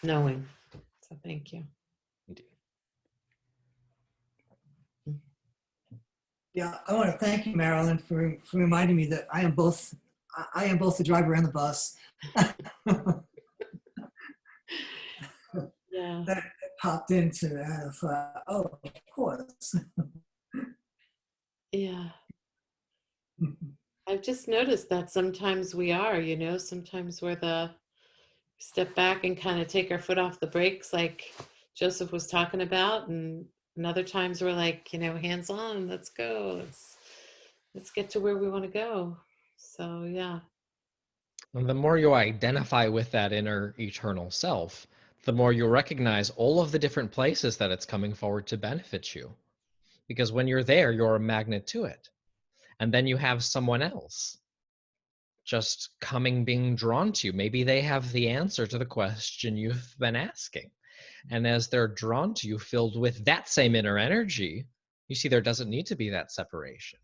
knowing. So thank you. Indeed. Yeah, I want to thank you, Marilyn, for reminding me that I am both the driver and the bus. Yeah. That popped into that. I thought, oh, of course. Yeah. I've just noticed that sometimes we are, sometimes we're the step back and kind of take our foot off the brakes, like Joseph was talking about, and other times we're like, hands on, let's go, let's get to where we want to go. So yeah. And the more you identify with that inner eternal self, the more you recognize all of the different places that it's coming forward to benefit you. Because when you're there, you're a magnet to it. And then you have someone else just coming, being drawn to you. Maybe they have the answer to the question you've been asking. And as they're drawn to you, filled with that same inner energy, you see there doesn't need to be that separation.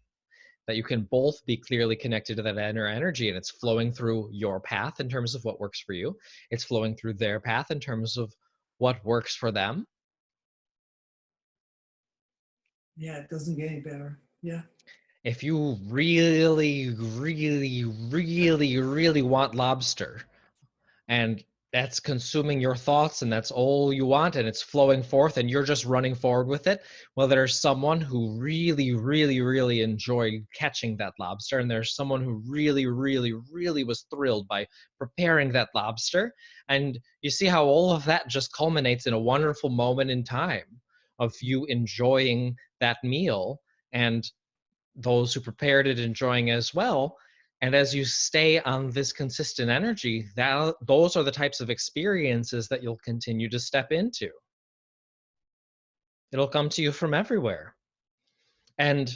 That you can both be clearly connected to that inner energy, and it's flowing through your path in terms of what works for you. It's flowing through their path in terms of what works for them. Yeah, it doesn't get any better. Yeah. If you really, really, really, really want lobster, and that's consuming your thoughts and that's all you want and it's flowing forth and you're just running forward with it, well, there's someone who really, really, really enjoyed catching that lobster, and there's someone who really, really, really was thrilled by preparing that lobster. And you see how all of that just culminates in a wonderful moment in time of you enjoying that meal, and those who prepared it enjoying as well. And as you stay on this consistent energy, that those are the types of experiences that you'll continue to step into. It'll come to you from everywhere. And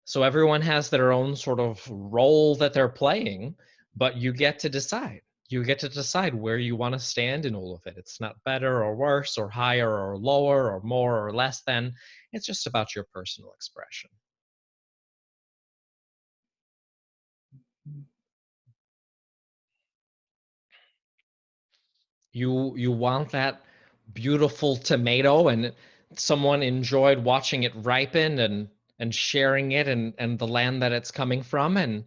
so everyone has their own sort of role that they're playing, but you get to decide. You get to decide where you want to stand in all of it. It's not better or worse or higher or lower or more or less than. It's just about your personal expression. You want that beautiful tomato, and someone enjoyed watching it ripen and sharing it, and the land that it's coming from. And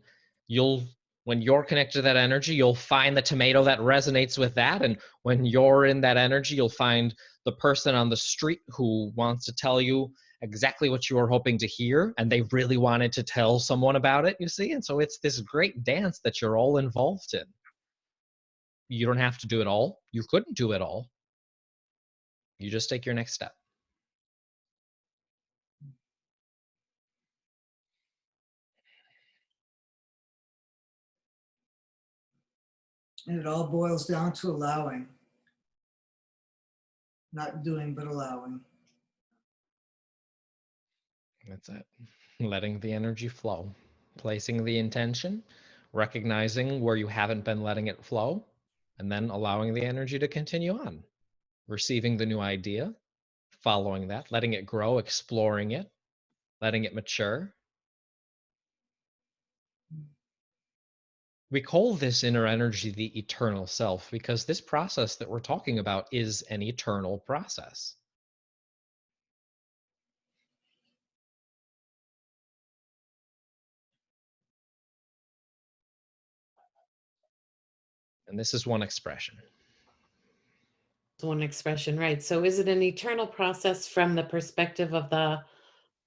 you'll, when you're connected to that energy, you'll find the tomato that resonates with that. And when you're in that energy, you'll find the person on the street who wants to tell you exactly what you were hoping to hear, and they really wanted to tell someone about it, you see. And so it's this great dance that you're all involved in. You don't have to do it all. You couldn't do it all. You just take your next step. And it all boils down to allowing, not doing, but allowing. That's it. Letting the energy flow, placing the intention, recognizing where you haven't been letting it flow, and then allowing the energy to continue on. Receiving the new idea, following that, letting it grow, exploring it, letting it mature. We call this inner energy the eternal self because this process that we're talking about is an eternal process. And this is one expression. One expression, right? So is it an eternal process from the perspective of the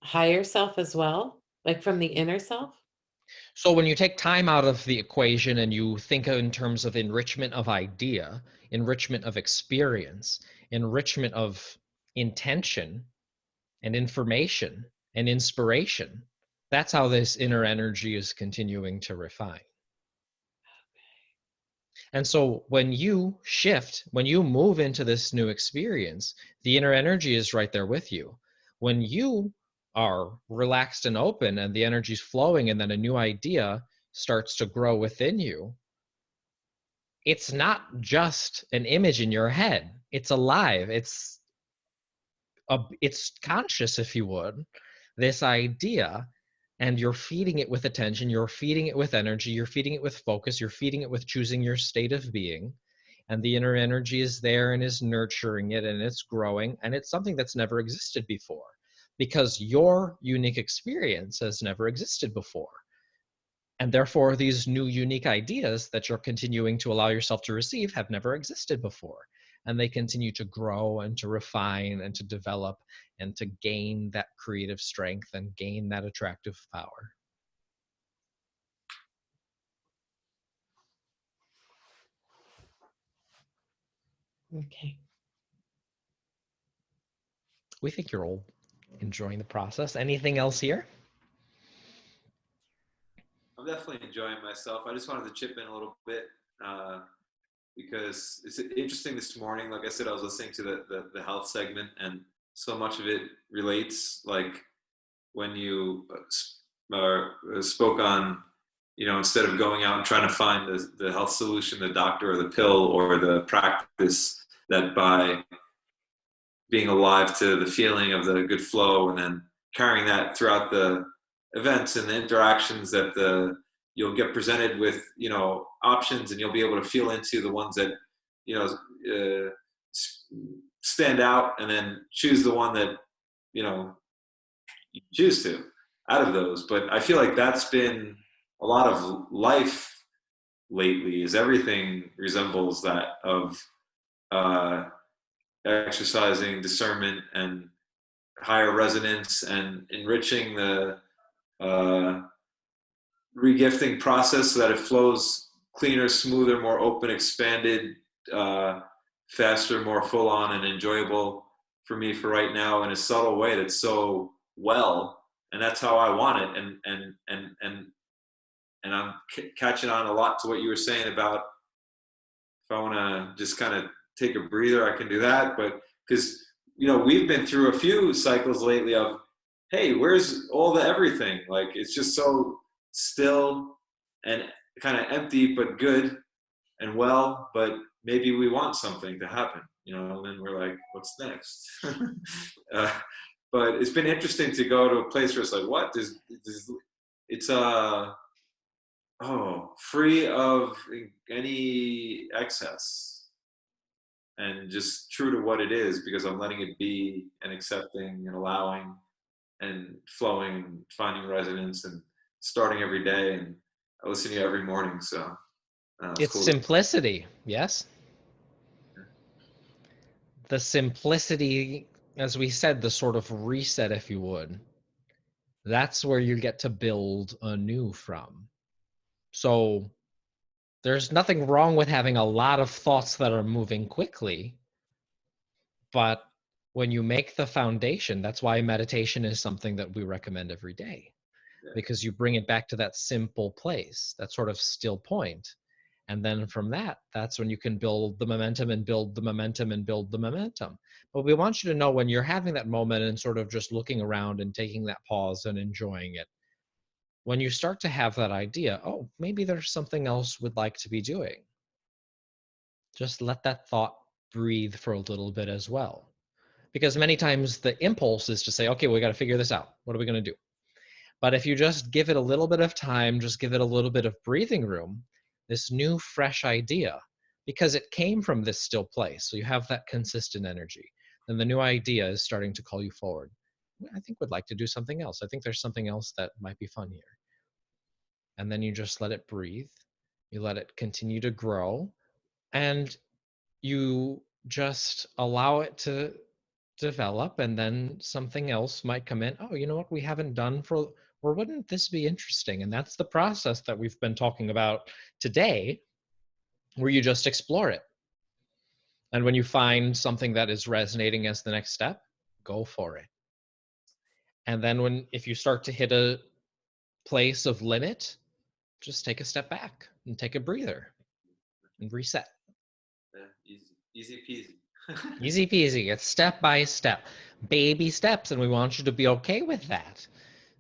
higher self as well, like from the inner self? So when you take time out of the equation and you think in terms of enrichment of idea, enrichment of experience, enrichment of intention and information and inspiration, that's how this inner energy is continuing to refine. And so when you shift, when you move into this new experience, the inner energy is right there with you. When you are relaxed and open and the energy's flowing and then a new idea starts to grow within you, it's not just an image in your head. It's alive. It's conscious, if you would, this idea, and you're feeding it with attention, you're feeding it with energy, you're feeding it with focus, you're feeding it with choosing your state of being, and the inner energy is there and is nurturing it and it's growing, and it's something that's never existed before because your unique experience has never existed before. And therefore, these new unique ideas that you're continuing to allow yourself to receive have never existed before. And they continue to grow and to refine and to develop and to gain that creative strength and gain that attractive power. Okay. We think you're all enjoying the process. Anything else here? I'm definitely enjoying myself. I just wanted to chip in a little bit. because it's interesting this morning. Like I said, I was listening to the health segment, and so much of it relates. Like when you spoke on, instead of going out and trying to find the health solution, the doctor or the pill or the practice, that by being alive to the feeling of the good flow and then carrying that throughout the events and the interactions, that you'll get presented with options, and you'll be able to feel into the ones that stand out, and then choose the one that you choose to out of those. But I feel like that's been a lot of life lately, is everything resembles that of exercising discernment and higher resonance and enriching the regifting process so that it flows cleaner, smoother, more open, expanded, faster, more full on and enjoyable for me for right now, in a subtle way that's so well. And that's how I want it. And I'm catching on a lot to what you were saying about, if I want to just kind of take a breather, I can do that. But because we've been through a few cycles lately of, hey, where's all the everything? Like, it's just so still and kind of empty, but good and well. But maybe we want something to happen, and then we're like, what's next? But it's been interesting to go to a place where it's like, what? It's free of any excess and just true to what it is, because I'm letting it be and accepting and allowing and flowing and finding resonance and starting every day. And I listen to you every morning, so it's It's cool. simplicity, yes? The simplicity, as we said, the sort of reset, if you would, that's where you get to build anew from. So there's nothing wrong with having a lot of thoughts that are moving quickly, but when you make the foundation, that's why meditation is something that we recommend every day, because you bring it back to that simple place, that sort of still point. And then from that, that's when you can build the momentum and build the momentum and build the momentum. But we want you to know, when you're having that moment and sort of just looking around and taking that pause and enjoying it, when you start to have that idea, oh, maybe there's something else we'd like to be doing, just let that thought breathe for a little bit as well. Because many times the impulse is to say, okay, we got to figure this out. What are we going to do? But if you just give it a little bit of time, just give it a little bit of breathing room, this new fresh idea, because it came from this still place, so you have that consistent energy, then the new idea is starting to call you forward. I think we'd like to do something else. I think there's something else that might be fun here. And then you just let it breathe. You let it continue to grow, and you just allow it to develop, and then something else might come in. Oh, you know what we haven't done for, or wouldn't this be interesting? And that's the process that we've been talking about today, where you just explore it. And when you find something that is resonating as the next step, go for it. And then if you start to hit a place of limit, just take a step back and take a breather and reset. Yeah, easy peasy. Easy peasy. It's step by step, baby steps, and we want you to be okay with that.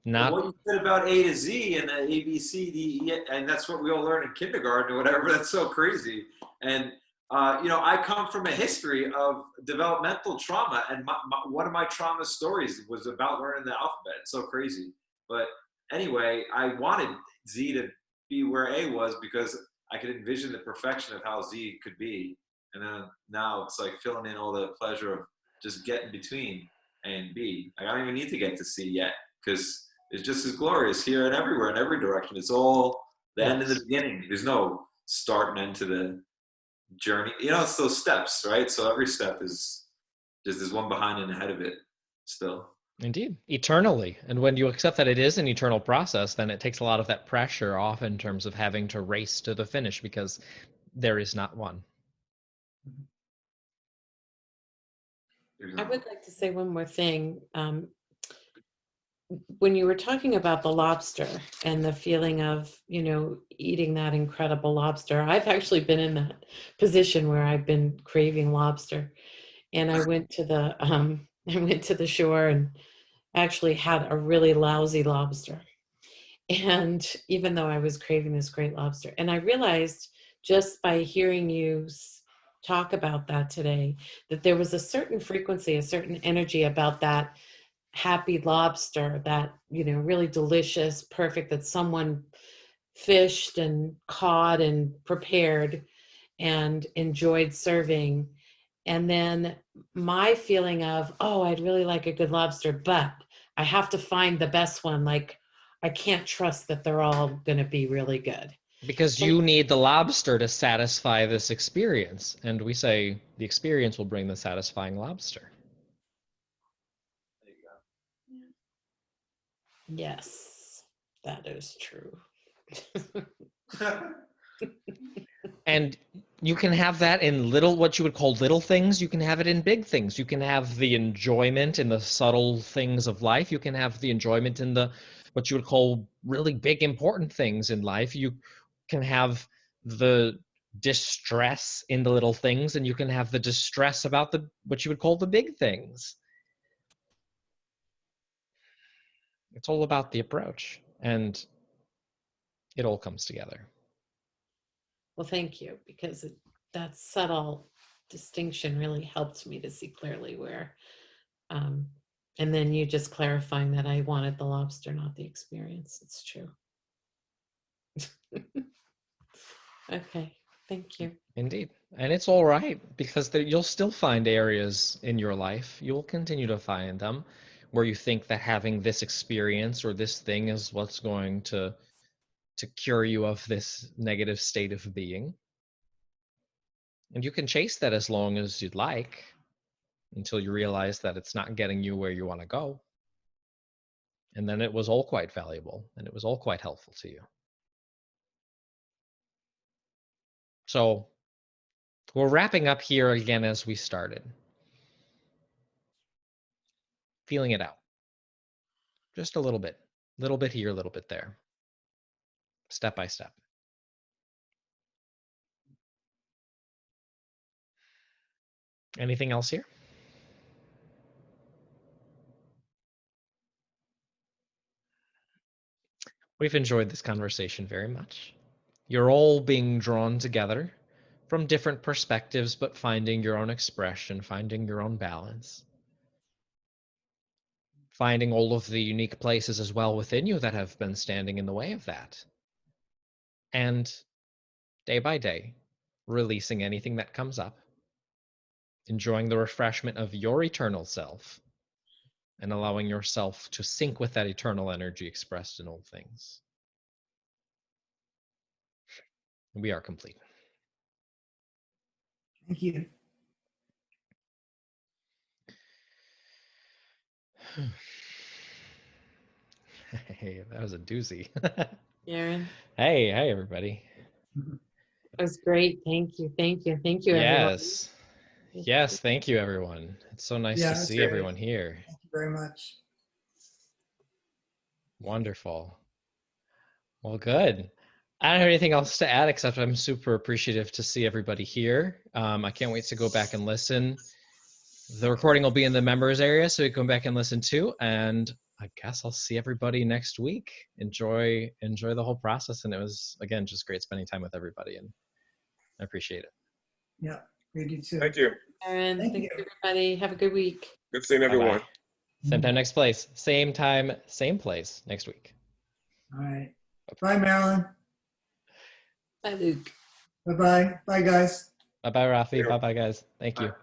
Well, Not what you said about A to Z and the A, B, C, D, E, and that's what we all learn in kindergarten or whatever. That's so crazy. And I come from a history of developmental trauma, and one of my trauma stories was about learning the alphabet. It's so crazy. But anyway, I wanted Z to be where A was, because I could envision the perfection of how Z could be. And then now it's like filling in all the pleasure of just getting between A and B. I don't even need to get to C yet, because it's just as glorious here and everywhere in every direction. It's all the end and the beginning. There's no start and end to the journey. It's those steps, right? So every step is just there's one behind and ahead of it still. Indeed, eternally. And when you accept that it is an eternal process, then it takes a lot of that pressure off in terms of having to race to the finish, because there is not one. I would like to say one more thing. when you were talking about the lobster and the feeling of, eating that incredible lobster, I've actually been in that position where I've been craving lobster. And I went to the I went to the shore and actually had a really lousy lobster. And even though I was craving this great lobster, and I realized just by hearing you talk about that today, that there was a certain frequency, a certain energy about that happy lobster, that, really delicious, perfect, that someone fished and caught and prepared and enjoyed serving. And then my feeling of, oh, I'd really like a good lobster, but I have to find the best one. Like, I can't trust that they're all going to be really good. Because And you need the lobster to satisfy this experience. And we say the experience will bring the satisfying lobster. yes, that is true. And you can have that in what you would call little things. You can have it in big things. You can have the enjoyment in the subtle things of life. You can have the enjoyment in what you would call really big, important things in life. You can have the distress in the little things, and you can have the distress about what you would call the big things. It's all about the approach, and it all comes together. Well, thank you, because that subtle distinction really helped me to see clearly where, and then you just clarifying that I wanted the lobster, not the experience. It's true. Okay, thank you. Indeed. And it's all right, because you'll still find areas in your life, you'll continue to find them, where you think that having this experience or this thing is what's going to cure you of this negative state of being. And you can chase that as long as you'd like, until you realize that it's not getting you where you want to go. And then it was all quite valuable, and it was all quite helpful to you. So we're wrapping up here again as we started. Feeling it out. Just a little bit here, a little bit there, step by step. Anything else here? We've enjoyed this conversation very much. You're all being drawn together from different perspectives, but finding your own expression, finding your own balance, finding all of the unique places as well within you that have been standing in the way of that. And day by day, releasing anything that comes up, enjoying the refreshment of your eternal self, and allowing yourself to sync with that eternal energy expressed in all things. We are complete. Thank you. Hey, that was a doozy. Aaron, Hey, everybody. it was great. Thank you. Thank you. Thank you, everyone. Yes. Yes, thank you, everyone. It's so nice Yeah, to that's see great. everyone here. Thank you very much. Wonderful. Well, good. I don't have anything else to add, except I'm super appreciative to see everybody here. I can't wait to go back and listen. The recording will be in the members area, so you can go back and listen too. And I guess I'll see everybody next week. Enjoy the whole process. And it was, again, just great spending time with everybody, and I appreciate it. Yeah, we do too. Thank you. Aaron, Thank thanks, you. everybody. Have a good week. Good seeing everyone. Bye-bye. Same time, next place. Same time, same place next week. All right. Bye, Marilyn. Bye, Luke. Bye-bye. Bye, guys. Bye-bye, Rafi. Yeah. Bye-bye, guys. Thank you. Bye.